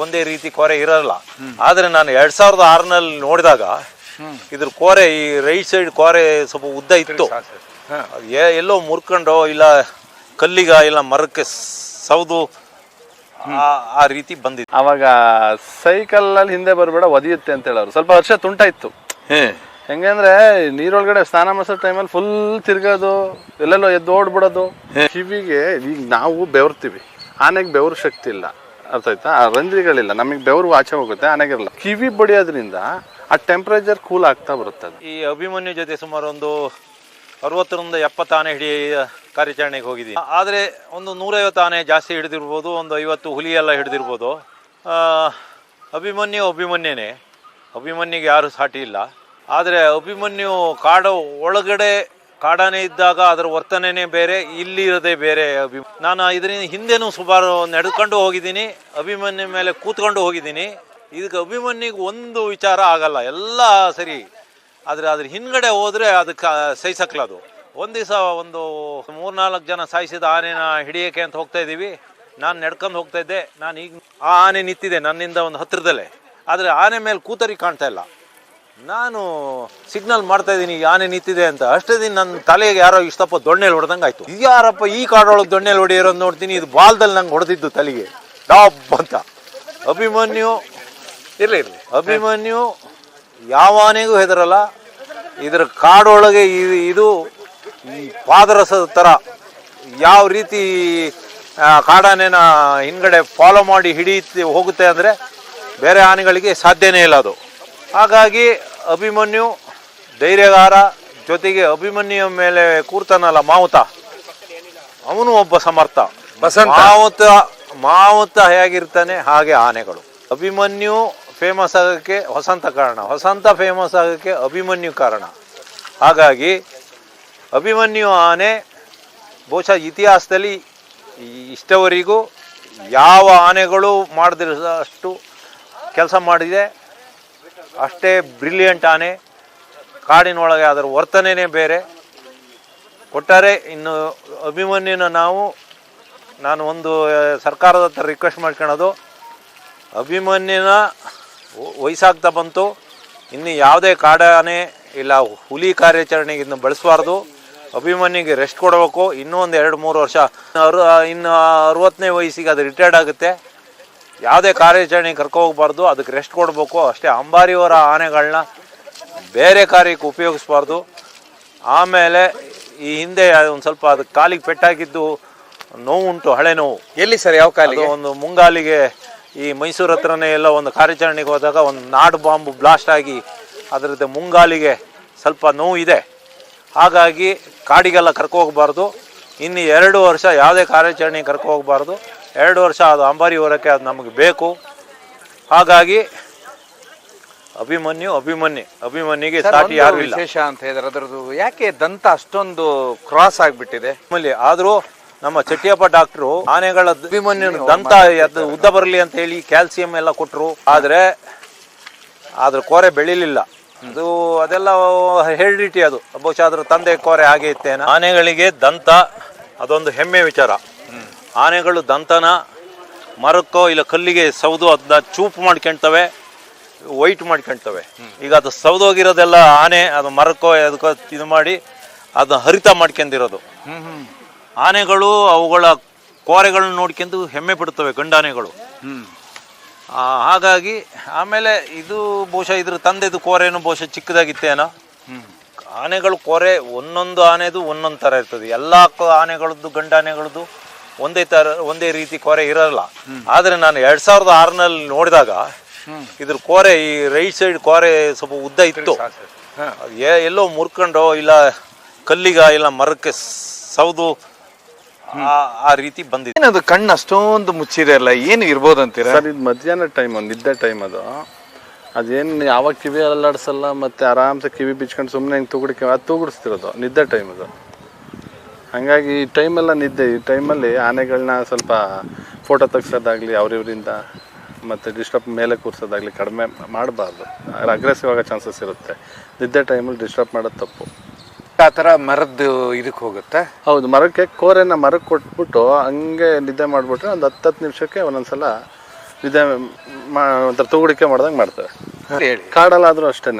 ಒಂದೇ ರೀತಿ ಕೋರೆ ಇರಲ್ಲ. ಆದರೆ ನಾನು 2006ನಲ್ಲಿ ನೋಡಿದಾಗ ಇದ್ರ ಕೋರೆ ಈ ರೈಟ್ ಸೈಡ್ ಕೋರೆ ಸ್ವಲ್ಪ ಉದ್ದ ಇತ್ತು. ಎಲ್ಲೋ ಮುರ್ಕೊಂಡು ಇಲ್ಲ ಕಲ್ಲಿಗ ಇಲ್ಲ ಮರಕ್ಕೆ ಸೌದು ಆ ರೀತಿ ಬಂದಿತ್ತು. ಅವಾಗ ಸೈಕಲಲ್ಲಿ ಹಿಂದೆ ಬರಬೇಡ ಒದಿಯುತ್ತೆ ಅಂತ ಹೇಳೋರು. ಸ್ವಲ್ಪ ವರ್ಷ ತುಂಟ ಇತ್ತು. ಹೆಂಗಂದ್ರೆ ನೀರೊಳಗಡೆ ಸ್ನಾನ ಮಾಡಿಸೋ ಟೈಮಲ್ಲಿ ಫುಲ್ ತಿರ್ಗೋದು, ಎಲ್ಲೆಲ್ಲೋ ಎದ್ದು ಓಡ್ಬಿಡೋದು. ಕಿವಿಗೆ ಈಗ ನಾವು ಬೆವರ್ತೀವಿ, ಆನೆಗೆ ಬೆವರು ಶಕ್ತಿ ಇಲ್ಲ, ಅರ್ಥ ಆಯ್ತಾ? ಆ ರಂಧ್ರಿಗಳಿಲ್ಲ, ನಮಗೆ ಬೆವರು ಆಚೆ ಹೋಗುತ್ತೆ, ಆನೆಗಿರಲ್ಲ. ಕಿವಿ ಬಡಿಯೋದ್ರಿಂದ ಆ ಟೆಂಪ್ರೇಚರ್ ಕೂಲ್ ಆಗ್ತಾ ಬರುತ್ತೆ. ಈ ಅಭಿಮನ್ಯು ಜೊತೆ ಸುಮಾರು ಒಂದು 60ರಿಂದ 70 ಆನೆ ಹಿಡಿ ಕಾರ್ಯಾಚರಣೆಗೆ ಹೋಗಿದ್ದೀನಿ. ಆದರೆ ಒಂದು 150 ಆನೆ ಜಾಸ್ತಿ ಹಿಡಿದಿರ್ಬೋದು, ಒಂದು 50 ಹುಲಿ ಎಲ್ಲ ಹಿಡಿದಿರ್ಬೋದು. ಅಭಿಮನ್ಯುನೇ, ಅಭಿಮನ್ಯುಗೆ ಯಾರು ಸಾಟಿ ಇಲ್ಲ. ಆದರೆ ಅಭಿಮನ್ಯು ಕಾಡು ಒಳಗಡೆ ಕಾಡಾನೆ ಇದ್ದಾಗ ಅದರ ವರ್ತನೆನೇ ಬೇರೆ, ಇಲ್ಲಿ ಇರೋದೇ ಬೇರೆ. ನಾನು ಇದರಿಂದ ಹಿಂದೆನೂ ಸುಮಾರು ನಡೆದುಕೊಂಡು ಹೋಗಿದ್ದೀನಿ, ಅಭಿಮನ್ಯು ಮೇಲೆ ಕೂತ್ಕೊಂಡು ಹೋಗಿದ್ದೀನಿ. ಇದಕ್ಕೆ ಅಭಿಮನ್ಯುಗೆ ಒಂದು ವಿಚಾರ ಆಗಲ್ಲ, ಎಲ್ಲ ಸರಿ. ಆದರೆ ಅದ್ರ ಹಿಂದ್ಗಡೆ ಹೋದರೆ ಅದಕ್ಕೆ ಸಹಿಸಕ್ಲದು. ಒಂದು ದಿವಸ ಒಂದು 3-4 ಜನ ಸಾಯಿಸಿದ ಆನೆನ ಹಿಡಿಯೋಕೆ ಅಂತ ಹೋಗ್ತಾ ಇದ್ದೀವಿ. ನಾನು ನಡ್ಕೊಂಡು ಹೋಗ್ತಾ ಇದ್ದೆ. ನಾನು ಈಗ ಆ ಆನೆ ನಿಂತಿದೆ ನನ್ನಿಂದ ಒಂದು ಹತ್ತಿರದಲ್ಲೇ, ಆದರೆ ಆನೆ ಮೇಲೆ ಕೂತರಿಗೆ ಕಾಣ್ತಾ ಇಲ್ಲ. ನಾನು ಸಿಗ್ನಲ್ ಮಾಡ್ತಾ ಇದ್ದೀನಿ ಆನೆ ನಿಂತಿದೆ ಅಂತ. ಅಷ್ಟೇ ದಿನ ನನ್ನ ತಲೆಗೆ ಯಾರೋ ಇಷ್ಟಪ್ಪ ದೊಣ್ಣೆಲಿ ಹೊಡೆದಂಗೆ ಆಯ್ತು. ಇದು ಯಾರಪ್ಪ ಈ ಕಾಡೊಳಗೆ ದೊಣ್ಣೆಲಿ ಹೊಡೆಯೋದು ನೋಡ್ತೀನಿ, ಇದು ಬಾಲ್ದಲ್ಲಿ ನಂಗೆ ಹೊಡೆದಿದ್ದು ತಲೆಗೆ ಡಾಬ್ ಅಂತ. ಅಭಿಮನ್ಯು ಅಭಿಮನ್ಯು ಯಾವ ಆನೆಗೂ ಹೆದರಲ್ಲ. ಇದರ ಕಾಡೊಳಗೆ ಇದು ಈ ಪಾದರಸದ ಥರ ಯಾವ ರೀತಿ ಕಾಡಾನೆನ ಹಿಂದ್ಗಡೆ ಫಾಲೋ ಮಾಡಿ ಹೋಗುತ್ತೆ ಅಂದರೆ ಬೇರೆ ಆನೆಗಳಿಗೆ ಸಾಧ್ಯನೇ ಇಲ್ಲ ಅದು. ಹಾಗಾಗಿ ಅಭಿಮನ್ಯು ಧೈರ್ಯಗಾರ. ಜೊತೆಗೆ ಅಭಿಮನ್ಯು ಮೇಲೆ ಕೂರ್ತಾನಲ್ಲ ಮಾವುತ, ಅವನು ಒಬ್ಬ ಸಮರ್ಥ. ಮಾವುತ ಹೇಗಿರ್ತಾನೆ ಹಾಗೆ ಆನೆಗಳು. ಅಭಿಮನ್ಯು ಫೇಮಸ್ ಆಗೋಕ್ಕೆ ವಸಂತ ಕಾರಣ, ವಸಂತ ಫೇಮಸ್ ಆಗೋಕ್ಕೆ ಅಭಿಮನ್ಯು ಕಾರಣ. ಹಾಗಾಗಿ ಅಭಿಮನ್ಯು ಆನೆ ಬಹುಶಃ ಇತಿಹಾಸದಲ್ಲಿ ಇಷ್ಟವರೆಗೂ ಯಾವ ಆನೆಗಳು ಮಾಡದಿರೋಷ್ಟು ಕೆಲಸ ಮಾಡಿದೆ. ಅಷ್ಟೇ ಬ್ರಿಲಿಯಂಟ್ ಆನೆ. ಕಾಡಿನೊಳಗೆ ಅದರ ವರ್ತನೆನೇ ಬೇರೆ. ಒಟ್ಟಾರೆ ಇನ್ನು ಅಭಿಮನ್ಯುನ ನಾನು ಒಂದು ಸರ್ಕಾರದ ಹತ್ರ ರಿಕ್ವೆಸ್ಟ್ ಮಾಡ್ಕೊಳ್ಳೋದು, ಅಭಿಮನ್ಯುನ ವಯಸ್ಸಾಗ್ತಾ ಬಂತು, ಇನ್ನು ಯಾವುದೇ ಕಾಡಾನೆ ಇಲ್ಲ ಹುಲಿ ಕಾರ್ಯಾಚರಣೆಗೆ ಇನ್ನು ಬಳಸಬಾರ್ದು. ಅಭಿಮನ್ಯುಗೆ ರೆಸ್ಟ್ ಕೊಡಬೇಕು. ಇನ್ನೂ ಒಂದು 2-3 ವರ್ಷ, ಇನ್ನು 60ನೇ ವಯಸ್ಸಿಗೆ ಅದು ರಿಟೈರ್ಡ್ ಆಗುತ್ತೆ. ಯಾವುದೇ ಕಾರ್ಯಾಚರಣೆಗೆ ಕರ್ಕೋಗ್ಬಾರ್ದು, ಅದಕ್ಕೆ ರೆಸ್ಟ್ ಕೊಡಬೇಕು ಅಷ್ಟೇ. ಅಂಬಾರಿಯವರ ಆನೆಗಳನ್ನ ಬೇರೆ ಕಾರ್ಯಕ್ಕೆ ಉಪಯೋಗಿಸ್ಬಾರ್ದು. ಆಮೇಲೆ ಈ ಹಿಂದೆ ಒಂದು ಸ್ವಲ್ಪ ಅದಕ್ಕೆ ಕಾಲಿಗೆ ಪೆಟ್ಟಾಗಿದ್ದು ನೋವು ಉಂಟು, ಹಳೆ ನೋವು. ಎಲ್ಲಿ ಸರ್, ಯಾವ ಕಾಲಿಗೆ? ಒಂದು ಮುಂಗಾಲಿಗೆ ಈ ಮೈಸೂರು ಹತ್ರನೇ ಎಲ್ಲ ಒಂದು ಕಾರ್ಯಾಚರಣೆಗೆ ಹೋದಾಗ ಒಂದು ನಾಡು ಬಾಂಬು ಬ್ಲಾಸ್ಟ್ ಆಗಿ ಅದರದ್ದು ಮುಂಗಾಲಿಗೆ ಸ್ವಲ್ಪ ನೋವು ಇದೆ. ಹಾಗಾಗಿ ಕಾಡಿಗೆಲ್ಲ ಕರ್ಕೋಗ್ಬಾರ್ದು. ಇನ್ನು 2 ವರ್ಷ ಯಾವುದೇ ಕಾರ್ಯಾಚರಣೆಗೆ ಕರ್ಕೋಗ್ಬಾರ್ದು. 2 ವರ್ಷ ಅದು ಅಂಬಾರಿ ಹೊರಕ್ಕೆ ಅದು ನಮಗೆ ಬೇಕು. ಹಾಗಾಗಿ ಅಭಿಮನ್ಯುಗೆ ಸಾಟಿ ಯಾರು ಇಲ್ಲ. ವಿಶೇಷ ಅಂತ ಹೇಳಿದ್ರೆ ಅದರದ್ದು ಯಾಕೆ ದಂತ ಅಷ್ಟೊಂದು ಕ್ರಾಸ್ ಆಗಿಬಿಟ್ಟಿದೆ ಆಮೇಲೆ. ಆದರೂ ನಮ್ಮ ಚಟ್ಟಿಯಪ್ಪ ಡಾಕ್ಟ್ರು ಆನೆಗಳ ಅಭಿಮನ್ಯು ದಂತ ಉದ್ದ ಬರಲಿ ಅಂತ ಹೇಳಿ ಕ್ಯಾಲ್ಸಿಯಂ ಎಲ್ಲ ಕೊಟ್ಟರು. ಆದರೆ ಅದ್ರ ಕೋರೆ ಬೆಳಿಲಿಲ್ಲ. ಅದೆಲ್ಲ ಹೆರಿಡಿಟಿ. ಅದು ಬಹುಶಃ ಅದ್ರ ತಂದೆ ಕೋರೆ ಹಾಗೆ ಇತ್ತೇನ. ಆನೆಗಳಿಗೆ ದಂತ ಅದೊಂದು ಹೆಮ್ಮೆ ವಿಚಾರ. ಆನೆಗಳು ದಂತನ ಮರಕ್ಕೋ ಇಲ್ಲ ಕಲ್ಲಿಗೆ ಸೌದು ಅದನ್ನ ಚೂಪು ಮಾಡ್ಕೊಳ್ತವೆ, ವೈಟ್ ಮಾಡ್ಕೊಳ್ತವೆ. ಈಗ ಅದು ಸೌದೋಗಿರೋದೆಲ್ಲ ಆನೆ ಅದು ಮರಕ್ಕೋ ಅದಕ್ಕೋ ಇದು ಮಾಡಿ ಅದನ್ನ ಹರಿತ ಮಾಡ್ಕೊಂಡಿರೋದು. ಆನೆಗಳು ಅವುಗಳ ಕೋರೆಗಳನ್ನ ನೋಡ್ಕೊಂಡು ಹೆಮ್ಮೆ ಪಡ್ತವೆ ಗಂಡಾನೆಗಳು. ಹಾಗಾಗಿ ಆಮೇಲೆ ಇದು ಬಹುಶಃ ಇದ್ರ ತಂದೆದು ಕೋರೆನು ಬಹುಶಃ ಚಿಕ್ಕದಾಗಿತ್ತೇನೋ. ಆನೆಗಳು ಕೋರೆ ಒಂದೊಂದು ಆನೆದು ಒಂದೊಂದು ಥರ ಇರ್ತದೆ. ಎಲ್ಲ ಆನೆಗಳದ್ದು ಗಂಡಾನೆಗಳದ್ದು ಒಂದೇ ರೀತಿ ಕೋರೆ ಇರಲ್ಲ. ಆದರೆ ನಾನು 2006ನಲ್ಲಿ ನೋಡಿದಾಗ ಇದ್ರ ಕೋರೆ ಈ ರೈಟ್ ಸೈಡ್ ಕೋರೆ ಸ್ವಲ್ಪ ಉದ್ದ ಇತ್ತು. ಎಲ್ಲೋ ಮುರ್ಕೊಂಡು ಇಲ್ಲ ಕಲ್ಲಿಗ ಇಲ್ಲ ಮರಕ್ಕೆ ಸೌದು ಆ ರೀತಿ ಬಂದಿದೆ. ಅದು ಕಣ್ಣು ಅಷ್ಟೊಂದು ಮುಚ್ಚಿರಲ್ಲ, ಏನು ಇರ್ಬೋದು ಅಂತೀರಾ ಸರ್? ಇದು ಮಧ್ಯಾಹ್ನ ಟೈಮ್, ನಿದ್ದೆ ಟೈಮ್. ಅದೇನು ಯಾವಾಗ ಕಿವಿ ಅಲ್ಲಾಡಿಸಲ್ಲ, ಮತ್ತೆ ಆರಾಮ್ಸೆ ಕಿವಿ ಬಿಚ್ಕೊಂಡು ಸುಮ್ಮನೆ ಹಿಂಗೆ ಅದು ತೂಗುಡಿಸ್ತಿರೋದು ನಿದ್ದೆ ಟೈಮ್ ಅದು. ಹಾಗಾಗಿ ಈ ಟೈಮೆಲ್ಲ ನಿದ್ದೆ. ಈ ಟೈಮಲ್ಲಿ ಆನೆಗಳನ್ನ ಸ್ವಲ್ಪ ಫೋಟೋ ತೆಗ್ಸೋದಾಗಲಿ ಅವ್ರಿವರಿಂದ ಮತ್ತು ಡಿಸ್ಟರ್ಬ್ ಮೇಲೆ ಕೂರಿಸೋದಾಗಲಿ ಕಡಿಮೆ ಮಾಡಬಾರ್ದು. ಅಗ್ರೆಸಿವ್ ಆಗೋ ಚಾನ್ಸಸ್ ಇರುತ್ತೆ. ನಿದ್ದೆ ಟೈಮಲ್ಲಿ ಡಿಸ್ಟರ್ಬ್ ಮಾಡೋದು ತಪ್ಪು. ಆ ಥರ ಮರದ್ದು ಇದಕ್ಕೆ ಹೋಗುತ್ತೆ. ಹೌದು, ಮರಕ್ಕೆ ಕೋರೆನ ಮರಕ್ಕೆ ಕೊಟ್ಬಿಟ್ಟು ಹಂಗೆ ನಿದ್ದೆ ಮಾಡಿಬಿಟ್ರೆ ಒಂದು 10 ನಿಮಿಷಕ್ಕೆ ಒಂದೊಂದ್ಸಲ ನಿದ್ದೆ ಒಂಥರ ತೂಗುಡಿಕೆ ಮಾಡ್ದಂಗೆ ಮಾಡ್ತವೆ. ಹೇಳಿ. ಕಾಡಲ್ಲಾದರೂ ಅಷ್ಟೇ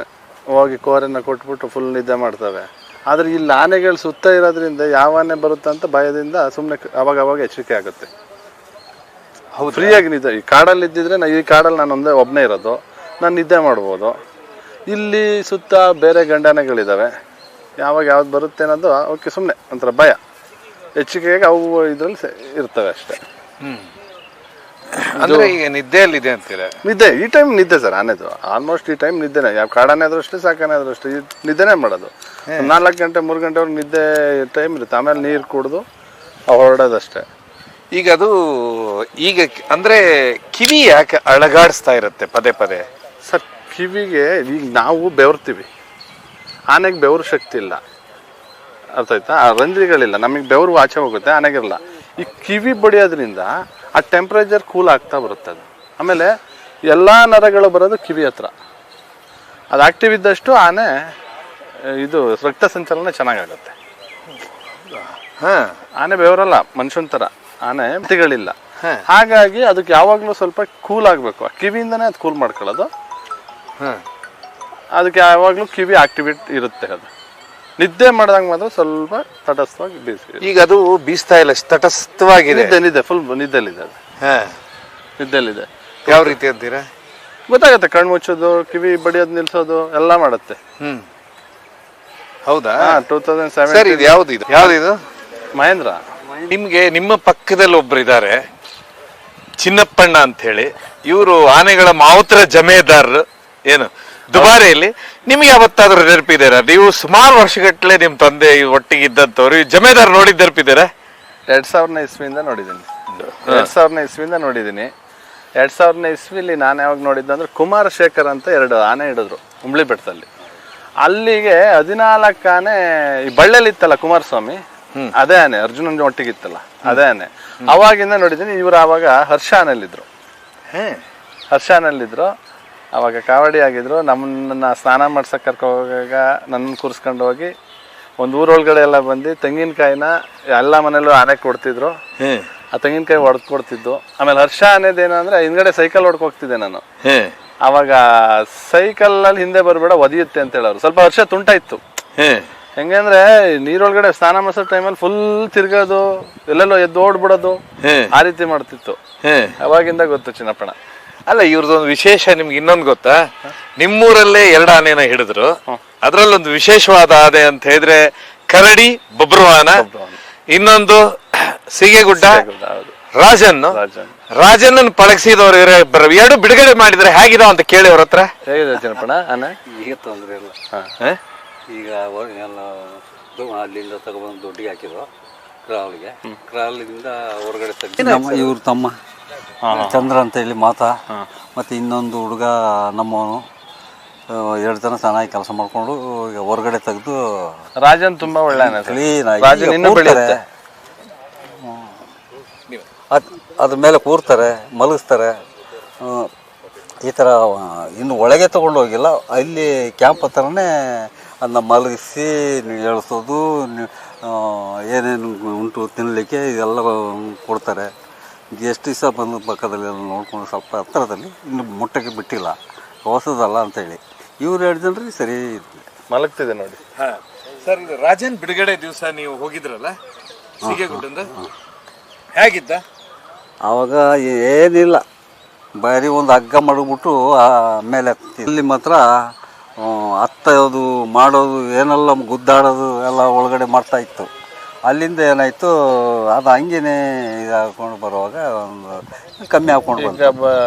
ಹೋಗಿ ಕೋರೆನ ಕೊಟ್ಬಿಟ್ಟು ಫುಲ್ ನಿದ್ದೆ ಮಾಡ್ತವೆ. ಆದರೆ ಇಲ್ಲಿ ಆನೆಗಳು ಸುತ್ತ ಇರೋದ್ರಿಂದ ಯಾವ ಆನೆ ಬರುತ್ತೆ ಅಂತ ಭಯದಿಂದ ಸುಮ್ಮನೆ ಅವಾಗ ಎಚ್ಚರಿಕೆ ಆಗುತ್ತೆ. ಹೌದು, ಫ್ರೀಯಾಗಿ ನಿದ್ದೆ. ಈ ಕಾಡಲ್ಲಿ ಇದ್ದಿದ್ರೆ ಈ ಕಾಡಲ್ಲಿ ನಾನು ಒಬ್ಬನೇ ಇರೋದು, ನಾನು ನಿದ್ದೆ ಮಾಡ್ಬೋದು. ಇಲ್ಲಿ ಸುತ್ತ ಬೇರೆ ಗಂಡಾನೆಗಳಿದ್ದಾವೆ, ಯಾವಾಗ ಯಾವ್ದು ಬರುತ್ತೆ ಅನ್ನೋದು ಅವಕ್ಕೆ ಸುಮ್ಮನೆ ಒಂಥರ ಭಯ, ಎಚ್ಚರಿಕೆಯಾಗಿ ಅವು ಇದರಲ್ಲಿ ಇರ್ತವೆ ಅಷ್ಟೇ. ಅಂದ್ರೆ ಈಗ ನಿದ್ದೆಯಲ್ಲಿದೆ ಅಂತೀರ? ನಿದ್ದೆ ಈ ಟೈಮ್ ನಿದ್ದೆ ಸರ್ ಆನೆದು. ಆಲ್ಮೋಸ್ಟ್ ಈ ಟೈಮ್ ನಿದ್ದೆನೇ. ಯಾವ ಕಾಡಾನೆ ಆದ್ರೂ ಅಷ್ಟೇ, ಸಾಕಾನೆ ಆದ್ರೂ ಅಷ್ಟೇ ನಿದ್ದೆನೇ ಮಾಡೋದು. 4 ಗಂಟೆ 3 ಗಂಟೆವರೆಗೆ ನಿದ್ದೆ ಟೈಮ್ ಇರುತ್ತೆ. ಆಮೇಲೆ ನೀರು ಕುಡಿದು ಹೊರಡೋದಷ್ಟೇ. ಈಗ ಅದು ಈಗ ಅಂದ್ರೆ ಕಿವಿ ಯಾಕೆ ಅಳಗಾಡಿಸ್ತಾ ಇರುತ್ತೆ ಪದೇ ಪದೇ ಸರ್? ಕಿವಿಗೆ ಈಗ ನಾವು ಬೆವರ್ತೀವಿ, ಆನೆಗೆ ಬೆವರು ಶಕ್ತಿ ಇಲ್ಲ, ಅರ್ಥ ಆಯ್ತಾ? ಆ ರಂಧ್ರಿಗಳಿಲ್ಲ, ನಮಗೆ ಬೆವರು ಆಚೆ ಹೋಗುತ್ತೆ, ಆನೆಗಿರಲ್ಲ. ಈ ಕಿವಿ ಬಡಿಯೋದ್ರಿಂದ ಆ ಟೆಂಪ್ರೇಚರ್ ಕೂಲ್ ಆಗ್ತಾ ಬರುತ್ತೆ ಅದು. ಆಮೇಲೆ ಎಲ್ಲ ನರಗಳು ಬರೋದು ಕಿವಿ ಹತ್ರ. ಅದು ಆಕ್ಟಿವ್ ಇದ್ದಷ್ಟು ಆನೆ ಇದು ರಕ್ತ ಸಂಚಲನ ಚೆನ್ನಾಗಾಗುತ್ತೆ. ಆನೆ ಬೆವರಲ್ಲ, ಮನುಷ್ಯನ ಥರ. ಆನೆ ಗಳಿಲ್ಲ, ಹಾಗಾಗಿ ಅದಕ್ಕೆ ಯಾವಾಗಲೂ ಸ್ವಲ್ಪ ಕೂಲ್ ಆಗಬೇಕು. ಆ ಕಿವಿಯಿಂದನೇ ಅದು ಕೂಲ್ ಮಾಡ್ಕೊಳ್ಳೋದು. ಅದಕ್ಕೆ ಯಾವಾಗಲೂ ಕಿವಿ ಆಕ್ಟಿವೇಟ್ ಇರುತ್ತೆ. ಅದು ನಿದ್ದೆ ಮಾಡಿದಾಗ ಮಾತ್ರ ಸ್ವಲ್ಪ ತಟಸ್ಥವಾಗಿ ಬೀಸಿ. ಈಗ ಅದು ಬೀಸ್ತಾ ಇಲ್ಲ, ತಟಸ್ಥವಾಗಿದೆ. ನಿದ್ದೆ ಫುಲ್ ನಿದ್ದೆಲಿದೆ ಅದು. ನಿದ್ದೆಲಿದೆ. ಯಾವ ರೀತಿ ಅಂತೀರಾ? ಗೊತ್ತಾಗತ್ತೆ, ಕಣ್ಣು ಮುಚ್ಚೋದು, ಕಿವಿ ಬಡಿಯೋದು ನಿಲ್ಸೋದು ಎಲ್ಲ ಮಾಡುತ್ತೆ. ಹೌದಾ? 2007 ಸರ್, ಇದು ಯಾವ್ದು? ಮಹೇಂದ್ರ. ನಿಮ್ಗೆ ನಿಮ್ಮ ಪಕ್ಕದಲ್ಲಿ ಒಬ್ರು ಇದ್ದಾರೆ, ಚಿನ್ನಪ್ಪಣ್ಣ ಅಂತ ಹೇಳಿ. ಇವರು ಆನೆಗಳ ಮಾವುತರ ಜಮೇದಾರರು. ಏನು ದುಬಾರಿಯಲ್ಲಿ ನಿಮ್ಗೆ ಯಾವತ್ತಾದ್ರೂ ನೆನಪಿದ್ದೀರಾ? ನೀವು ಸುಮಾರು ವರ್ಷಗಟ್ಟಲೆ ನಿಮ್ಮ ತಂದೆ ಒಟ್ಟಿಗೆ ಇದ್ದಂಥವ್ರು ಈ ಜಮೇದಾರ್ ನೋಡಿದ್ದು ನೆನಪಿದ್ದೀರಾ? 2000 ಇಸ್ವಿಯಿಂದ ನೋಡಿದ್ದೀನಿ. 2000 ಇಸ್ವಿಯಿಂದ ನೋಡಿದ್ದೀನಿ. 2000 ಇಸ್ವಿಲಿ ನಾನು ಯಾವಾಗ ನೋಡಿದ್ದೆ ಅಂದ್ರೆ ಕುಮಾರಶೇಖರ್ ಅಂತ 2 ಆನೆ ಹಿಡಿದ್ರು ಹುಂಬ್ಳಿ ಬೆಟ್ಟದಲ್ಲಿ. ಅಲ್ಲಿಗೆ 14 ಆನೆ ಈ ಬಳ್ಳಿಯಲ್ಲಿ ಇತ್ತಲ್ಲ ಕುಮಾರಸ್ವಾಮಿ, ಅದೇ ಆನೆ ಅರ್ಜುನನ್ ಒಟ್ಟಿಗಿತ್ತಲ್ಲ ಅದೇ ಆನೆ. ಅವಾಗಿಂದ ನೋಡಿದ್ದೀನಿ. ಇವರು ಆವಾಗ ಹರ್ಷಾನಲ್ಲಿದ್ರು. ಅವಾಗ ಕಾವಡಿ ಆಗಿದ್ರು. ನಮ್ಮನ್ನ ಸ್ನಾನ ಮಾಡ್ಸಕ್ಕೆ ಕರ್ಕೋವಾಗ ನನ್ನ ಕೂರಿಸ್ಕೊಂಡು ಹೋಗಿ ಒಂದು ಊರೊಳಗಡೆ ಎಲ್ಲ ಬಂದು ತೆಂಗಿನಕಾಯಿನ ಎಲ್ಲ ಮನೇಲೂ ಆನೆ ಕೊಡ್ತಿದ್ರು. ಆ ತೆಂಗಿನಕಾಯಿ ಹೊಡೆದು ಕೊಡ್ತಿದ್ದು. ಆಮೇಲೆ ಹರ್ಷ ಅನ್ನೋದೇನಂದ್ರೆ ಹಿಂದ್ಗಡೆ ಸೈಕಲ್ ಹೊಡ್ಕೋಗ್ತಿದ್ದೆ ನಾನು. ಅವಾಗ ಸೈಕಲಲ್ಲಿ ಹಿಂದೆ ಬರಬೇಡ ಒದಿಯುತ್ತೆ ಅಂತ ಹೇಳೋರು. ಸ್ವಲ್ಪ ಹರ್ಷ ತುಂಟ ಇತ್ತು. ಹೆಂಗಂದ್ರೆ ನೀರೊಳಗಡೆ ಸ್ನಾನ ಮಾಡಿಸೋ ಟೈಮಲ್ಲಿ ಫುಲ್ ತಿರ್ಗೋದು, ಎಲ್ಲೆಲ್ಲೋ ಎದ್ದು ಓಡ್ಬಿಡೋದು, ಆ ರೀತಿ ಮಾಡ್ತಿತ್ತು. ಅವಾಗಿಂದ ಗೊತ್ತು ಚಿನ್ನಪ್ಪಣ. ಅಲ್ಲ, ಇವ್ರದೊಂದು ವಿಶೇಷ ನಿಮ್ಗೆ ಇನ್ನೊಂದು ಗೊತ್ತಾ? ನಿಮ್ಮೂರಲ್ಲೇ 2 ಆನೆನ ಹಿಡಿದ್ರು. ಅದ್ರಲ್ಲೊಂದು ವಿಶೇಷವಾದ ಆನೆ ಅಂತ ಹೇಳಿದ್ರೆ ಕರಡಿ ಬಬ್ರುವಾನ, ಇನ್ನೊಂದು ಸೀಗೆಗುಡ್ಡ ರಾಜನ್ ಪಳಗಿಸಿದವ್ರು ಇವರೇ. 2 ಬಿಡುಗಡೆ ಮಾಡಿದ್ರೆ ಹೇಗಿದಾವ ಅಂತ ಕೇಳಿ ಅವ್ರ ಹತ್ರ. ಹೇಗಿದೆ ಚಿನ್ನಪ್ಪಣ ಆನೆ? ಈಗ ತೊಂದರೆ ಇಲ್ಲ. ಈಗ ಎಲ್ಲ ಅಲ್ಲಿಂದ ತಗೊಬಂದು ದೊಡ್ಡಿಗೆ ಹಾಕಿದ್ರು ಕ್ರಾಲ್ಗೆ. ಕ್ರಾಲಿಂದ ಹೊರಗಡೆ ತೆಗೆದು ಇವ್ರ ತಮ್ಮ ಚಂದ್ರ ಅಂತ ಹೇಳಿ ಮಾತಾ, ಮತ್ತು ಇನ್ನೊಂದು ಹುಡುಗ ನಮ್ಮವನು 2 ಜನ ಚೆನ್ನಾಗಿ ಕೆಲಸ ಮಾಡ್ಕೊಂಡು ಈಗ ಹೊರಗಡೆ ತೆಗೆದು. ರಾಜನ್ ತುಂಬಾ ಒಳ್ಳೆ ಅದ್ರ ಮೇಲೆ ಕೂರ್ತಾರೆ, ಮಲಗಿಸ್ತಾರೆ. ಈ ಥರ ಇನ್ನು ಒಳಗೆ ತೊಗೊಂಡು ಹೋಗಿಲ್ಲ, ಅಲ್ಲಿ ಕ್ಯಾಂಪ್ ಹತ್ರನೇ ಅದನ್ನ ಮಲಗಿಸಿ ಎಳಿಸೋದು, ಏನೇನು ಉಂಟು ತಿನ್ನಲಿಕ್ಕೆ ಇದೆಲ್ಲ ಕೊಡ್ತಾರೆ. ಎಷ್ಟು ದಿವಸ ಬಂದು ಪಕ್ಕದಲ್ಲಿ ಎಲ್ಲ ನೋಡ್ಕೊಂಡು ಸ್ವಲ್ಪ ಹತ್ತಿರದಲ್ಲಿ ಇನ್ನು ಮುಟ್ಟಕ್ಕೆ ಬಿಟ್ಟಿಲ್ಲ, ಹೊಸದಲ್ಲ ಅಂತೇಳಿ. ಇವ್ರು 2 ಜನರಿಗೆ ಸರಿ ಮಲಗ್ತಿದೆ ನೋಡಿ. ಸರ್, ಇದು ರಾಜನ್ ಬಿಡುಗಡೆ ದಿವಸ ನೀವು ಹೋಗಿದ್ರಲ್ಲ ಸೀಗೆಗುಡ್ಡದಿಂದ, ಹೇಗಿದ್ದ? ಆವಾಗ ಏನಿಲ್ಲ, ಬರೀ ಒಂದು ಹಗ್ಗ ಮಡಗ್ಬಿಟ್ಟು ಮೇಲೆ ಇಲ್ಲಿ ಮಾತ್ರ ಹತ್ತೋದು ಮಾಡೋದು ಏನೆಲ್ಲ ಗುದ್ದಾಡೋದು ಎಲ್ಲ ಒಳಗಡೆ ಮಾಡ್ತಾ ಇತ್ತು. ಅಲ್ಲಿಂದ ಏನಾಯಿತು, ಅದು ಹಂಗೇನೆ ಇದಾಕೊಂಡು ಬರುವಾಗ ಒಂದು ಕಮ್ಮಿ ಹಾಕೊಂಡು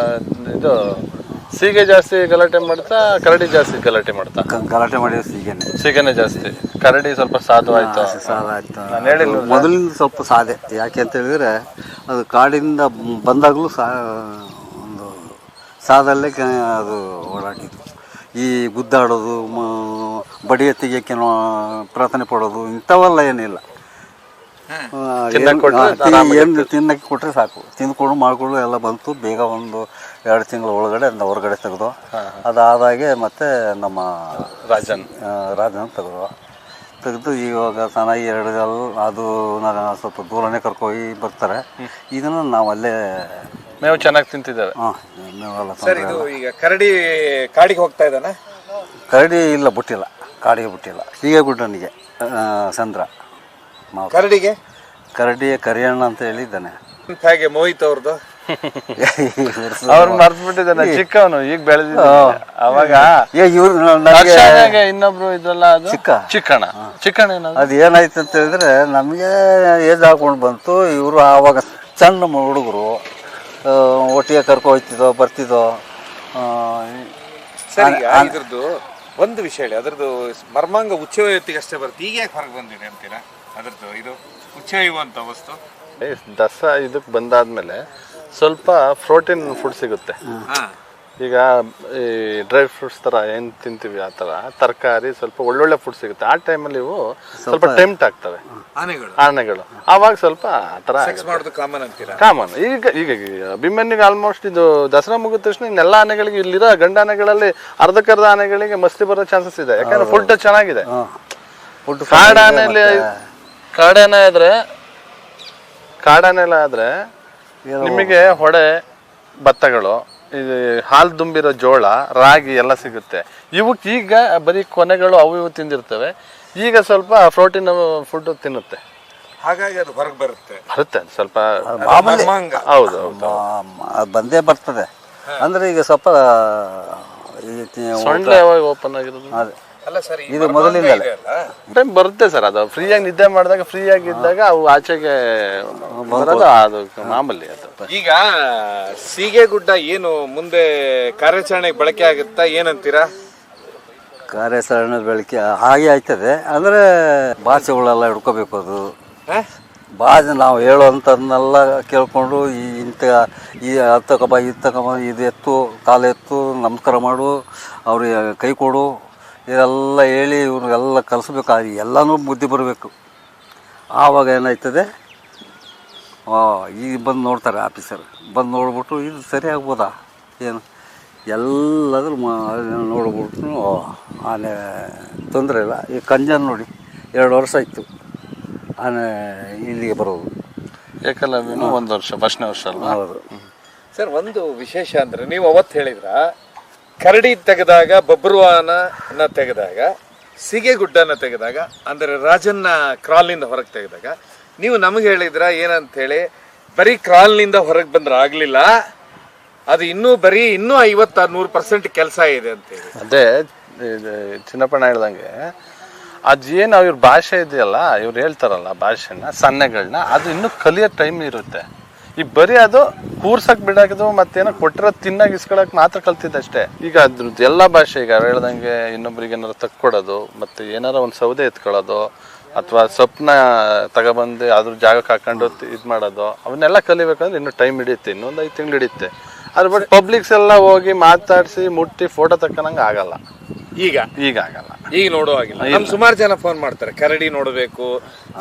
ಇದು ಸೀಗೆ ಜಾಸ್ತಿ ಗಲಾಟೆ ಮಾಡ್ತಾ, ಕರಡಿ ಜಾಸ್ತಿ ಗಲಾಟೆ ಮಾಡ್ತಾ? ಗಲಾಟೆ ಮಾಡಿದ ಸೀಗೆನೆ ಜಾಸ್ತಿ, ಕರಡಿ ಸ್ವಲ್ಪ ಸಾಧು ಆಯ್ತು. ನಾನು ಹೇಳಿಲ್ಲ, ಮೊದಲಿಂದ ಸ್ವಲ್ಪ ಸಾಧೆ. ಯಾಕೆ ಅಂತ ಹೇಳಿದ್ರೆ ಅದು ಕಾಡಿಂದ ಬಂದಾಗಲೂ ಒಂದು ಸಾದಲ್ಲೇ ಅದು ಓಡಾಟಿತ್ತು. ಈ ಗುದ್ದಾಡೋದು, ಬಡಿಯ ತೆಗಿಯೋಕ್ಕೆ ಪ್ರಾರ್ಥನೆ ಪಡೋದು ಇಂಥವೆಲ್ಲ ಏನಿಲ್ಲ. ಏನು ತಿನ್ನಕ್ಕೆ ಕೊಟ್ಟರೆ ಸಾಕು, ತಿಂದ್ಕೊಂಡು ಮಾಡ್ಕೊಂಡು ಎಲ್ಲ ಬಂತು. ಬೇಗ ಒಂದು 2 ತಿಂಗಳ ಒಳಗಡೆ ಹೊರಗಡೆ ತೆಗೆದು, ಅದಾದಾಗೆ ಮತ್ತೆ ನಮ್ಮ ರಾಜನ್ ತೆಗೆದು ಇವಾಗ ಚೆನ್ನಾಗಿ 2 ಅದು ಸ್ವಲ್ಪ ದೂರನೇ ಕರ್ಕೋಗಿ ಬರ್ತಾರೆ. ಇದನ್ನು ನಾವು ಅಲ್ಲೇ ಮೇವು ಚೆನ್ನಾಗಿ ತಿಂತಿದ್ದಾವೆ. ಹಾಂ ಮೇವೆಲ್ಲ ಸರ್ ಇದು ಈಗ ಕರಡಿ ಕಾಡಿಗೆ ಹೋಗ್ತಾ ಇದ್ದಾನೆ? ಕರಡಿ ಇಲ್ಲ, ಬಿಟ್ಟಿಲ್ಲ, ಕಾಡಿಗೆ ಬಿಟ್ಟಿಲ್ಲ. ಹೀಗೆ ಗುಡ್ಡನಿಗೆ ಚಂದ್ರ ಮಾವು. ಕರಡಿ ಕರಿಯಣ್ಣ ಅಂತ ಹೇಳಿದ್ದಾನೆ. ಹೇಗೆ ಮೋಹಿತ್ ಅವ್ರದ್ದು? ಅವ್ರು ಮರ್ತು ಬಿಟ್ಟಿದ್ದಾನೆ, ಚಿಕ್ಕವನು ಈಗ ಬೆಳೆದಿದ್ದ. ಅವಾಗ ಇನ್ನೊಬ್ರು ಇದ್ರಲ್ಲ, ಅದು ಚಿಕ್ಕಣ್ಣ ಏನದು? ಅದು ಏನಾಯ್ತು ಅಂತ ಹೇಳಿದ್ರೆ, ನಮಗೆ ಏಜ್ ಹಾಕೊಂಡು ಬಂತು. ಇವರು ಆವಾಗ ಸಣ್ಣ ಹುಡುಗರು ಒಟ್ಟಿಗೆ ಕರ್ಕೊ ಹೋಗ್ತಿದ್ದೋ ಬರ್ತಿದ್ದೋ. ಸರಿ, ಇದ್ರದ್ದು ಒಂದು ವಿಷಯ ಹೇಳಿ, ಅದ್ರದ್ದು ಮರ್ಮಾಂಗ ಉಚ್ಚೆಯುತ್ತಿಗೆ ಅಷ್ಟೇ ಬರುತ್ತೆ, ಈಗ ಯಾಕೆ ಹೊರಗೆ ಬಂದಿದೆ ಅಂತೀರಾ? ಅದ್ರದ್ದು ಇದು ಉಚ್ಚೆಯುವಂತ ವಸ್ತು ದಸರಾ ಇದಕ್ಕೆ ಬಂದಾದ್ಮೇಲೆ ಸ್ವಲ್ಪ ಪ್ರೋಟೀನ್ ಫುಡ್ ಸಿಗುತ್ತೆ. ಈಗ ಈ ಡ್ರೈ ಫ್ರೂಟ್ಸ್ ತರ ಏನ್ ತಿಂತೀವಿ ಆ ತರ ತರಕಾರಿ ಸ್ವಲ್ಪ ಒಳ್ಳೊಳ್ಳೆ ಫುಡ್ ಸಿಗುತ್ತೆ. ಆ ಟೈಮಲ್ಲಿ ಇವು ಸ್ವಲ್ಪ ಟೆಂಪ್ಟ್ ಆಗ್ತವೆ ಆನೆಗಳು. ಆವಾಗ ಸ್ವಲ್ಪ ಆ ತರ ಕಾಮನ್. ಈಗ ಅಭಿಮನ್ಯುಗೆ ಆಲ್ಮೋಸ್ಟ್ ಇದು ದಸರಾ ಮುಗಿದ ತಕ್ಷಣ ಇನ್ನೆಲ್ಲ ಆನೆಗಳಿಗೆ, ಇಲ್ಲಿರೋ ಗಂಡ ಆನೆಗಳಲ್ಲಿ ಅರ್ಧಕ್ಕರ್ಧ ಆನೆಗಳಿಗೆ ಮಸ್ತಿ ಬರೋ ಚಾನ್ಸಸ್ ಇದೆ. ಯಾಕಂದ್ರೆ ಫುಡ್ ಚೆನ್ನಾಗಿದೆ. ಕಾಡಾನೆಲ್ಲ ಆದ್ರೆ ನಿಮಗೆ ಹೊಡೆ ಭತ್ತಗಳು, ಇದು ಹಾಲು ತುಂಬಿರೋ ಜೋಳ, ರಾಗಿ ಎಲ್ಲ ಸಿಗುತ್ತೆ. ಇವಕ್ಕೆ ಈಗ ಬರೀ ಕೊನೆಗಳು ಅವು ಇವು ತಿಂದಿರ್ತವೆ. ಈಗ ಸ್ವಲ್ಪ ಪ್ರೋಟೀನ್ ಫುಡ್ ತಿನ್ನುತ್ತೆ, ಹಾಗಾಗಿ ಅದು ಹೊರಗೆ ಬರುತ್ತೆ ಸ್ವಲ್ಪ. ಹೌದು, ಬಂದೇ ಬರ್ತದೆ. ಅಂದ್ರೆ ಈಗ ಸ್ವಲ್ಪ ಸೊಂಡ್ಲೆ ಯಾವಾಗ ಓಪನ್ ಆಗಿರೋದು? ಇದು ಮೊದಲಿಂದಲೇ ಟೈಮ್ ಬರುತ್ತೆ ಸರ್. ಅದು ಫ್ರೀಯಾಗಿ ನಿದ್ದೆ ಮಾಡಿದಾಗ, ಫ್ರೀ ಆಗಿದ್ದಾಗ ಅವು ಆಚೆಗೆ ಬರೋದು, ಅದು ಮಾಮೂಲಿ. ಅದು ಈಗ ಸೀಗೆಗುಡ್ಡ ಏನು ಮುಂದೆ ಕಾರ್ಯಾಚರಣೆಗೆ ಬಳಕೆ ಆಗುತ್ತಾ ಏನಂತೀರಾ? ಕಾರ್ಯಾಚರಣೆ ಬೆಳಕೆ ಹಾಗೆ ಆಯ್ತದೆ. ಅಂದ್ರೆ ಭಾಷೆಗಳೆಲ್ಲ ಹಿಡ್ಕೋಬೇಕು. ಅದು ಭಾಷೆ ನಾವು ಹೇಳುವಂಥದ್ದನ್ನೆಲ್ಲ ಕೇಳ್ಕೊಂಡು ಈ ಹತ್ತಕಬ ಇದು ಎತ್ತು, ಕಾಲು ಎತ್ತು, ನಮಸ್ಕಾರ ಮಾಡು, ಅವ್ರಿಗೆ ಕೈ ಕೊಡು, ಇದೆಲ್ಲ ಹೇಳಿ ಇವ್ರಿಗೆಲ್ಲ ಕಲಿಸ್ಬೇಕು. ಎಲ್ಲನೂ ಬುದ್ಧಿ ಬರಬೇಕು. ಆವಾಗ ಏನಾಯ್ತದೆ, ಈಗ ಬಂದು ನೋಡ್ತಾರೆ ಆಫೀಸರ್, ಬಂದು ನೋಡ್ಬಿಟ್ಟು ಇದು ಸರಿ ಆಗ್ಬೋದಾ ಏನು ಎಲ್ಲಾದ್ರೂ ನೋಡ್ಬಿಟ್ಟು ಆನೆ ತೊಂದರೆ ಇಲ್ಲ. ಈ ಕಂಜನ್ ನೋಡಿ 2 ವರ್ಷ ಆಯಿತು ಆನೆ ಇಲ್ಲಿಗೆ ಬರೋದು. ಏಕಲವ್ಯನೂ 1 ವರ್ಷ, ಫಸ್ಟ್ನೇ ವರ್ಷ ಅಲ್ವಾ? ಹೌದು ಸರ್. ಒಂದು ವಿಶೇಷ ಅಂದರೆ, ನೀವು ಅವತ್ತು ಹೇಳಿದ್ರ ಕರಡಿ ತೆಗೆದಾಗ, ಬಬ್ರುವಾನ ತೆಗೆದಾಗ, ಸೀಗೆಗುಡ್ಡನ ತೆಗೆದಾಗ, ಅಂದರೆ ರಾಜನ್ನ ಕ್ರಾಲ್ನಿಂದ ಹೊರಗೆ ತೆಗೆದಾಗ, ನೀವು ನಮಗೆ ಹೇಳಿದ್ರ ಏನಂತೇಳಿ, ಬರೀ ಕ್ರಾಲ್ನಿಂದ ಹೊರಗೆ ಬಂದ್ರೆ ಆಗಲಿಲ್ಲ, ಅದು ಇನ್ನೂ 50-100% ಕೆಲಸ ಇದೆ ಅಂತೇಳಿ. ಅದೇ ಚಿನ್ನಪ್ಪಣ್ಣ ಹೇಳ್ದಂಗೆ, ಅದೇನು ಇವ್ರ ಭಾಷೆ ಇದೆಯಲ್ಲ, ಇವ್ರು ಹೇಳ್ತಾರಲ್ಲ ಭಾಷೆನ, ಸನ್ನೆಗಳನ್ನ, ಅದು ಇನ್ನೂ ಕಲಿಯೋ ಟೈಮ್ ಇರುತ್ತೆ. ಈಗ ಬರೀ ಅದು ಕೂರ್ಸಕ್ ಬಿಡಾಕಿದ್ದು, ಮತ್ತೇನೋ ಕೊಟ್ಟಿರೋ ತಿನ್ನಾಗ ಇಸ್ಕೊಳಕ್ ಮಾತ್ರ ಕಲ್ತಿದ್ದಷ್ಟೇ. ಈಗ ಅದ್ರದ್ದು ಎಲ್ಲ ಭಾಷೆ, ಈಗ ಹೇಳ್ದಂಗೆ ಇನ್ನೊಬ್ರಿಗೆ ಏನಾರು ತಕ್ಕೊಡೋದು, ಮತ್ತೆ ಏನಾರ ಒಂದು ಸೌದೆ ಎತ್ಕೊಳ್ಳೋದು, ಅಥವಾ ಸೊಪ್ಪನ್ನ ತಗೊಬಂದು ಅದ್ರ ಜಾಗಕ್ಕೆ ಹಾಕೊಂಡು ಇದು ಮಾಡೋದು, ಅವನ್ನೆಲ್ಲ ಕಲಿಬೇಕಂದ್ರೆ ಇನ್ನೂ ಟೈಮ್ ಹಿಡಿಯುತ್ತೆ, ಇನ್ನೊಂದು 5 ತಿಂಗಳು ಹಿಡಿಯುತ್ತೆ. ಅದ್ರ ಬಟ್ ಪಬ್ಲಿಕ್ಸ್ ಎಲ್ಲ ಹೋಗಿ ಮಾತಾಡಿಸಿ ಮುಟ್ಟಿ ಫೋಟೋ ತಕ್ಕನಂಗೆ ಆಗಲ್ಲ. ಈಗ ಆಗಲ್ಲ, ಈಗ ನೋಡೋ ಆಗಿಲ್ಲ. ಸುಮಾರು ಜನ ಫೋನ್ ಮಾಡ್ತಾರೆ, ಕರಡಿ ನೋಡಬೇಕು,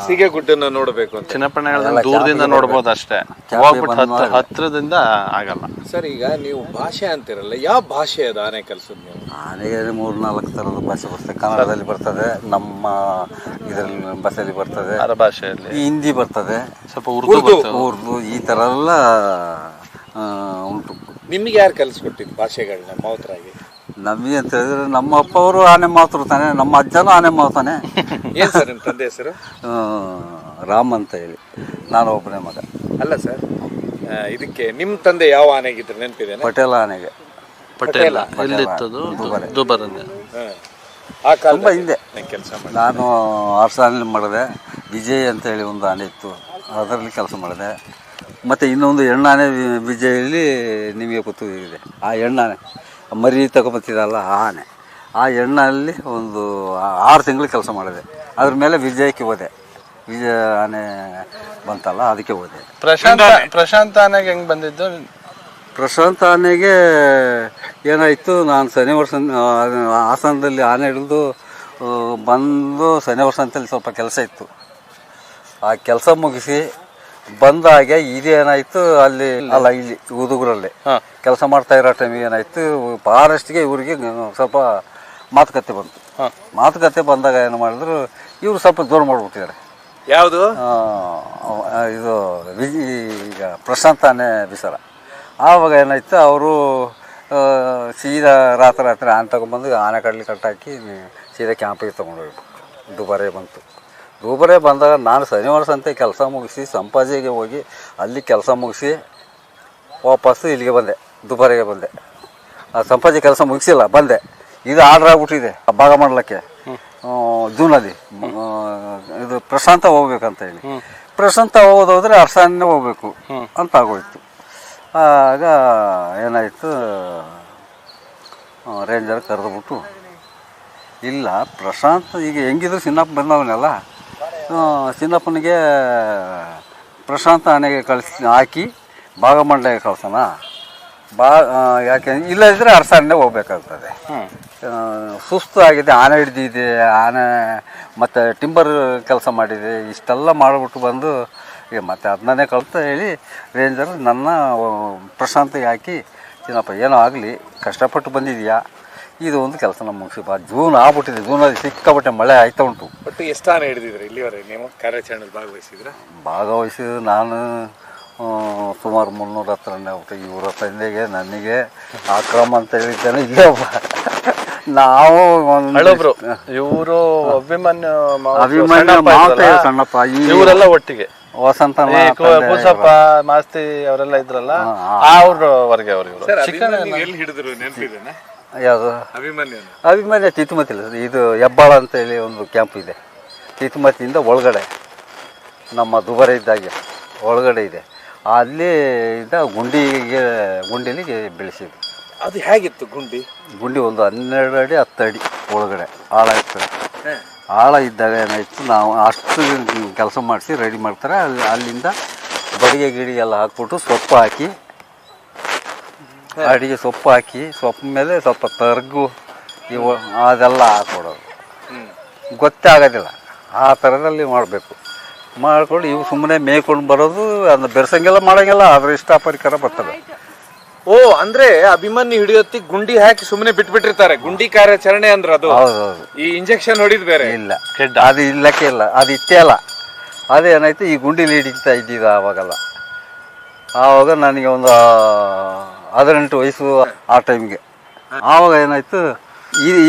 ಸೀಗೆಗುಡ್ಡನ್ನ ನೋಡಬೇಕು ಅಂತ. ಚಿನ್ನಪ್ಪಣ್ಣ ಹೇಳ್ದಂಗೆ ದೂರದಿಂದ ನೋಡ್ಬೋದು ಅಷ್ಟೇ, ಹೋಗ್ಬಿಟ್ಟು ಹತ್ರದಿಂದ ಆಗಲ್ಲ. ಸರ್, ಈಗ ನೀವು ಭಾಷೆ ಅಂತಿರಲ್ಲ, ಯಾವ ಭಾಷೆ ಅದು ಆನೆ ಕಲ್ಸೋದು ನೀವು? ಆನೆಗೆ 3-4 ಥರದ ಭಾಷೆ ಬರ್ತದೆ. ಕನ್ನಡದಲ್ಲಿ ಬರ್ತದೆ, ನಮ್ಮ ಇದರಲ್ಲಿ ಭಾಷೆಯಲ್ಲಿ ಬರ್ತದೆ, ಭಾಷೆಯಲ್ಲಿ ಹಿಂದಿ ಬರ್ತದೆ, ಸ್ವಲ್ಪ ಉರ್ದು, ಈ ಥರ ಎಲ್ಲ ಉಂಟು. ನಿಮ್ಗೆ ಯಾರು ಕಲಿಸ್ಕೊಟ್ಟಿದ್ದು ಭಾಷೆಗಳನ್ನ ಮಾವುತರಾಗಿ? ನಮಗೆ ಅಂತ ಹೇಳಿದ್ರೆ, ನಮ್ಮ ಅಪ್ಪ ಅವರು ಆನೆ ಮಾತೃ ತಾನೆ, ನಮ್ಮ ಅಜ್ಜನೂ ಆನೆ ಮಾತಾನೆ. ಏನು ಸರ್ ನಿಮ್ಮ ತಂದೆ ಹೆಸರು? ರಾಮ್ ಅಂತ ಹೇಳಿ. ನಾನು ಒಬ್ಬನೇ ಮಗ. ಅಲ್ಲ ಸರ್, ಇದಕ್ಕೆ ನಿಮ್ಮ ತಂದೆ ಯಾವ ಆನೆಗಿದ್ರು ನೆನಪಿದೆ? ಪಟೇಲ ಆನೆಗೆ. ಪಟೇಲ ಎಲ್ಲಿತ್ತದು? ದುಬಾರನೆ. ಆ ಕಾಲ ತುಂಬ ಹಿಂದೆ ಕೆಲಸ ಮಾಡಿ ನಾನು ಆರ್ಟ್ಸ್ ಆನೆ ಮಾಡಿದೆ. ವಿಜಯ್ ಅಂತ ಹೇಳಿ ಒಂದು ಆನೆ ಇತ್ತು, ಅದರಲ್ಲಿ ಕೆಲಸ ಮಾಡಿದೆ. ಮತ್ತು ಇನ್ನೊಂದು ಹೆಣ್ಣಾನೆ ವಿಜಯಲ್ಲಿ ನಿಮಗೆ ಗೊತ್ತಿದೆ. ಆ ಹೆಣ್ಣಾನೆ ಮರಿ ತಗೊಂಬತ್ತಿದಲ್ಲ ಆ ಆನೆ, ಆ ಹೆಣ್ಣಲ್ಲಿ ಒಂದು 6 ತಿಂಗಳು ಕೆಲಸ ಮಾಡಿದೆ. ಅದ್ರ ಮೇಲೆ ವಿಜಯಕ್ಕೆ ಹೋದೆ. ವಿಜಯ ಆನೆ ಬಂತಲ್ಲ, ಅದಕ್ಕೆ ಹೋದೆ. ಪ್ರಶಾಂತ್ ಆನೆಗೆ ಹೆಂಗೆ ಬಂದಿದ್ದು? ಪ್ರಶಾಂತ್ ಆನೆಗೆ ಏನಾಯಿತು, ನಾನು ಶನಿ ವರ್ಷ ಹಾಸನದಲ್ಲಿ ಆನೆ ಹಿಡಿದು ಬಂದು ಶನಿ ವರ್ಷ ಅಂತಲ್ಲಿ ಸ್ವಲ್ಪ ಕೆಲಸ ಇತ್ತು. ಆ ಕೆಲಸ ಮುಗಿಸಿ ಬಂದಾಗೆ ಇದೇನಾಯ್ತು, ಅಲ್ಲಿ ಅಲ್ಲ ಇಲ್ಲಿ ಉದುಗುರಲ್ಲಿ ಕೆಲಸ ಮಾಡ್ತಾ ಇರೋ ಟೈಮಿಗೆ ಏನಾಯ್ತು, ಫಾರೆಸ್ಟ್ಗೆ ಇವ್ರಿಗೆ ಸ್ವಲ್ಪ ಮಾತುಕತೆ ಬಂತು. ಮಾತುಕತೆ ಬಂದಾಗ ಏನು ಮಾಡಿದ್ರು, ಇವರು ಸ್ವಲ್ಪ ದೂರ ಮಾಡಿಬಿಟ್ಟಿದ್ದಾರೆ. ಯಾವುದು ಇದು ಈಗ ಪ್ರಶಾಂತ್ ಆನೆ ಬಿಸರ ಆವಾಗ ಏನಾಯ್ತು ಅವರು ಸೀದಾ ರಾತ್ರಿ ಆನೆ ತೊಗೊಂಬಂದು ಆನೆ ಕಡ್ಲಿ ಕಟ್ಟಾಕಿ ಸೀದಾ ಕ್ಯಾಂಪಿಗೆ ತೊಗೊಂಡೋಗ್ಬಿಟ್ಟು ದುಬಾರೆ ಬಂತು. ದುಬಾರೆ ಬಂದಾಗ ನಾನು ಶನಿವಾರ ಸಂತೆ ಕೆಲಸ ಮುಗಿಸಿ ಸಂಪಾಜಿಗೆ ಹೋಗಿ ಅಲ್ಲಿ ಕೆಲಸ ಮುಗಿಸಿ ವಾಪಸ್ಸು ಇಲ್ಲಿಗೆ ಬಂದೆ, ದುಬಾರೆಗೆ ಬಂದೆ. ಸಂಪಾಜಿ ಕೆಲಸ ಮುಗಿಸಿಲ್ಲ, ಬಂದೆ. ಇದು ಆರ್ಡ್ರ್ ಆಗ್ಬಿಟ್ಟಿದೆ ಭಾಗ ಮಾಡ್ಲಿಕ್ಕೆ ಜೂನಲ್ಲಿ. ಇದು ಪ್ರಶಾಂತ ಹೋಗ್ಬೇಕಂತ ಹೇಳಿ, ಪ್ರಶಾಂತ ಹೋಗೋದಾದ್ರೆ ಅರ್ಸಾನೇ ಹೋಗ್ಬೇಕು ಅಂತ ಆಗೋಯ್ತು. ಆಗ ಏನಾಯಿತು, ರೇಂಜರ್ ಕರೆದ್ಬಿಟ್ಟು, ಇಲ್ಲ ಪ್ರಶಾಂತ್ ಈಗ ಹೆಂಗಿದ್ರು ಚಿನ್ನಪ್ಪ ಬಂದವನೆಲ್ಲ, ಚಿನ್ನಪ್ಪನಿಗೆ ಪ್ರಶಾಂತ ಆನೆಗೆ ಹಾಕಿ ಭಾಗಮಂಡಲಿಗೆ ಕಳ್ಸೋಣ, ಯಾಕೆ ಇಲ್ಲದಿದ್ದರೆ ಅರಸನ್ನೇ ಹೋಗ್ಬೇಕಾಗ್ತದೆ. ಸುಸ್ತು ಆಗಿದೆ, ಆನೆ ಹಿಡ್ದಿದೆ, ಆನೆ ಮತ್ತು ಟಿಂಬರ್ ಕೆಲಸ ಮಾಡಿದೆ, ಇಷ್ಟೆಲ್ಲ ಮಾಡಿಬಿಟ್ಟು ಬಂದು ಮತ್ತು ಅದನ್ನೇ ಕಳ್ತ ಹೇಳಿ ರೇಂಜರ್ ನನ್ನ ಪ್ರಶಾಂತಿಗೆ ಹಾಕಿ, ಚಿನ್ನಪ್ಪ ಏನೋ ಆಗಲಿ ಕಷ್ಟಪಟ್ಟು ಬಂದಿದೆಯಾ, ಇದು ಒಂದು ಕೆಲಸ ನಮ್ಮ ಮುಗಿಸಿ ಬಾ. ಜೂನ್ ಆಗ್ಬಿಟ್ಟಿದೆ, ಜೂನಲ್ಲಿ ಸಿಕ್ಕಾಪಟ್ಟೆ ಮಳೆ ಆಯ್ತಾ ಉಂಟು. ಒಟ್ಟು ಎಷ್ಟು ಆನೆ ಹಿಡಿದಿದ್ರೆ ಇಲ್ಲಿವರೆಗೆ ನೀವು ಕಾರ್ಯಾಚರಣೆಯಲ್ಲಿ ಭಾಗವಹಿಸಿದ್ದು ನಾನು ಸುಮಾರು 300 ಹತ್ರನೇ ಹೋಗ್ತು. ಇವರ ತಂದೆಗೆ ನನಗೆ ಆಕ್ರಮ ಅಂತ ಹೇಳಿದ್ದಾನೆ. ಇಲ್ಲೇ ನಾವು ಇವರು ಅಭಿಮನ್ಯು ಮಾತೆ ಸಣ್ಣಪ್ಪ, ಇವರೆಲ್ಲ ಒಟ್ಟಿಗೆ ವಸಂತ ಕೂಸಪ್ಪ ಮಾಸ್ತಿ ಅವರೆಲ್ಲ ಇದ್ರಲ್ಲ, ಅವ್ರವರೆಗೆ ಅವರು ಎಲ್ಲಿ ಹಿಡಿದ್ರು ನೆನಪಿದೇನೆ? ಯಾವುದು ಅಭಿಮನ್ಯ ತಿತುಮತಿ ಇಲ್ಲ, ಇದು ಹೆಬ್ಬಾಳ ಅಂತೇಳಿ ಒಂದು ಕ್ಯಾಂಪ್ ಇದೆ, ತಿತುಮತಿಯಿಂದ ಒಳಗಡೆ ನಮ್ಮ ದುಬಾರೆ ಇದ್ದಾಗೆ ಒಳಗಡೆ ಇದೆ. ಅಲ್ಲಿ ಇದ್ದ ಗುಂಡಿಲಿಗೆ ಬೆಳೆಸಿದ್ದು. ಅದು ಹೇಗಿತ್ತು ಗುಂಡಿ ಒಂದು 12 ಅಡಿ 10 ಅಡಿ ಒಳಗಡೆ ಆಳ ಇರ್ತದೆ. ಆಳ ಇದ್ದಾಗ ಏನಾಯಿತು, ನಾವು ಅಷ್ಟು ಕೆಲಸ ಮಾಡಿಸಿ ರೆಡಿ ಮಾಡ್ತಾರೆ. ಅಲ್ಲಿಂದ ಬಡಿಗೆ ಗಿಡಿಗೆಲ್ಲ ಹಾಕ್ಬಿಟ್ಟು ಸೊಪ್ಪು ಹಾಕಿ, ಅಡಿಗೆ ಸೊಪ್ಪು ಹಾಕಿ, ಸೊಪ್ಪು ಮೇಲೆ ಸ್ವಲ್ಪ ತರ್ಗು ಇವು ಅದೆಲ್ಲ ಹಾಕ್ಬಿಡೋದು. ಗೊತ್ತೇ ಆಗೋದಿಲ್ಲ, ಆ ಥರದಲ್ಲಿ ಮಾಡಬೇಕು. ಮಾಡ್ಕೊಂಡು ಇವು ಸುಮ್ಮನೆ ಮೇಯ್ಕೊಂಡು ಬರೋದು, ಅದನ್ನ ಬೆರೆಸಂಗೆಲ್ಲ ಮಾಡೋಂಗೆಲ್ಲ, ಅದ್ರ ಇಷ್ಟ ಪರಿಕರ ಬರ್ತದೆ. ಓ, ಅಂದ್ರೆ ಅಭಿಮನ್ಯು ಹಿಡಿಯೋತ್ತಿ ಗುಂಡಿ ಹಾಕಿ ಸುಮ್ಮನೆ ಬಿಟ್ಬಿಟ್ಟಿರ್ತಾರೆ. ಗುಂಡಿ ಕಾರ್ಯಾಚರಣೆ ಅಂದ್ರೆ ಅದು. ಹೌದೌದು. ಈ ಇಂಜೆಕ್ಷನ್ ಹೊಡಿದ್ ಬೇರೆ ಇಲ್ಲ, ಅದು ಇಲ್ಲಕ್ಕೆ ಇಲ್ಲ, ಅದು ಇತ್ತೇ ಅಲ್ಲ. ಅದೇನಾಯ್ತು, ಈ ಗುಂಡಿಲಿ ಹಿಡಿತಾ ಇದ್ದಿದ್ದು ಆವಾಗೆಲ್ಲ. ಆವಾಗ ನನಗೆ ಒಂದು 18 ವಯಸ್ಸು ಆ ಟೈಮ್ಗೆ. ಆವಾಗ ಏನಾಯ್ತು,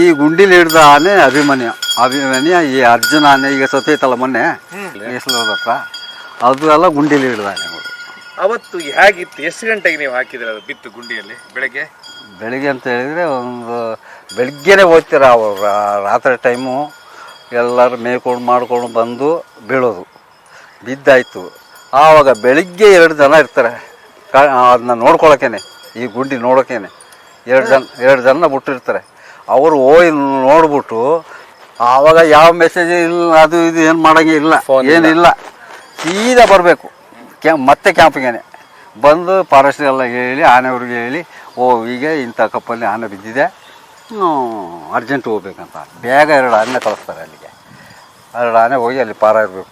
ಈ ಗುಂಡಿಲಿ ಹಿಡ್ದ ಆನೆ ಅಭಿಮನ್ಯ ಈ ಅರ್ಜುನ ಆನೆ ಈಗ ಸತ್ತೈತಲ್ಲ ಮೊನ್ನೆ ಮೀಸಲೂರ್ ಹತ್ರ, ಅದು ಎಲ್ಲ ಗುಂಡಿಲಿ ಹಿಡ್ದ ಆನೆಗಳು. ಅವತ್ತು ಹೇಗಿತ್ತು? ಎಷ್ಟು ಗಂಟೆಗೆ ನೀವು ಹಾಕಿದ್ರೆ ಅದು ಬಿತ್ತು ಗುಂಡಿಯಲ್ಲಿ? ಬೆಳಿಗ್ಗೆ ಅಂತ ಹೇಳಿದರೆ ಒಂದು ಬೆಳಿಗ್ಗೆನೇ ಹೋಗ್ತೀರ ಅವರು. ರಾತ್ರಿ ಟೈಮು ಎಲ್ಲರೂ ಮೇಯ್ಕೊಂಡು ಮಾಡ್ಕೊಂಡು ಬಂದು ಬೀಳೋದು, ಬಿದ್ದಾಯಿತು. ಆವಾಗ ಬೆಳಿಗ್ಗೆ 2 ಜನ ಇರ್ತಾರೆ ಅದನ್ನ ನೋಡ್ಕೊಳಕ್ಕೇನೆ, ಈ ಗುಂಡಿ ನೋಡೋಕ್ಕೇನೆ 2 ಜನ ಬಿಟ್ಟಿರ್ತಾರೆ. ಅವರು ಹೋಗಿ ನೋಡ್ಬಿಟ್ಟು ಆವಾಗ ಯಾವ ಮೆಸೇಜ್ ಇಲ್ಲ, ಅದು ಇದು ಏನು ಮಾಡೋಂಗೆ ಇಲ್ಲ, ಏನಿಲ್ಲ, ಸೀದಾ ಬರಬೇಕು ಮತ್ತೆ ಕ್ಯಾಂಪಿಗೇನೆ ಬಂದು ಫಾರೆಸ್ಟ್ಗೆಲ್ಲ ಹೇಳಿ, ಆನೆಯವ್ರಿಗೆ ಹೇಳಿ, ಈಗ ಇಂಥ ಕಪ್ಪಲ್ಲಿ ಆನೆ ಬಿದ್ದಿದೆ, ಅರ್ಜೆಂಟ್ ಹೋಗ್ಬೇಕಂತ ಬೇಗ 2 ಆನೆ ಕಳಿಸ್ತಾರೆ ಅಲ್ಲಿಗೆ. 2 ಆನೆ ಹೋಗಿ ಅಲ್ಲಿ ಪಾರ ಇರಬೇಕು.